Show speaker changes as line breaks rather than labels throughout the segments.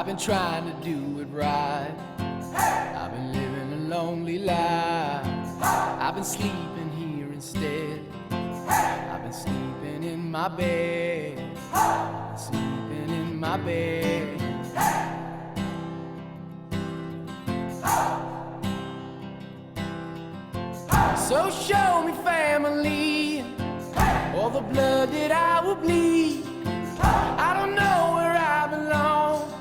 I've been trying to do it right. I've been living a lonely life. I've been sleeping here instead. I've been sleeping in my bed. Sleeping in my bed. So show me family, all the blood that I will bleed. I don't know where I belong.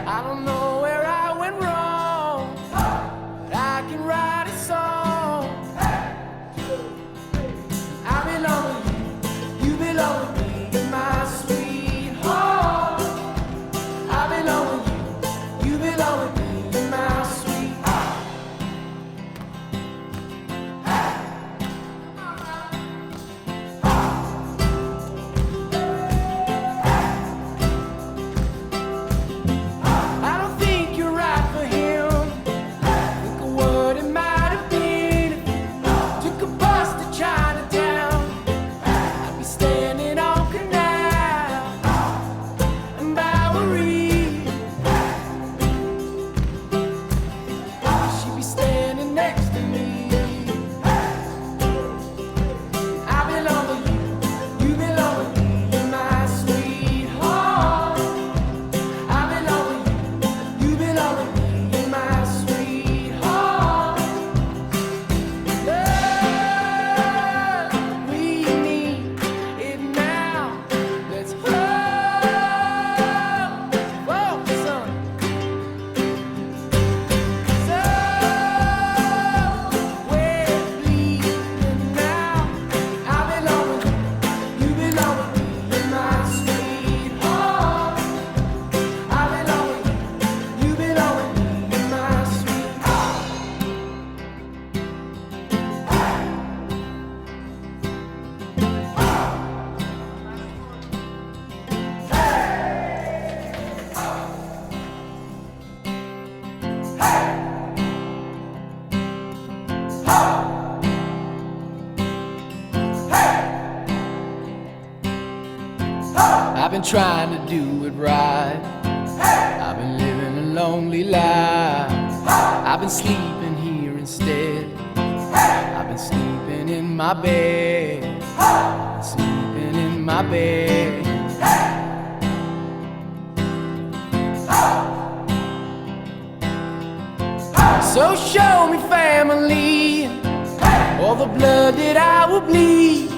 I don't know where I went wrong, but I can write a song. I belong with you, you belong with me, my sweetheart. I belong with you, you belong with me, my sweetheart. I've been trying to do it right. I've been living a lonely life. I've been sleeping here instead. I've been sleeping in my bed. Sleeping in my bed. So show me family, all the blood that I will bleed.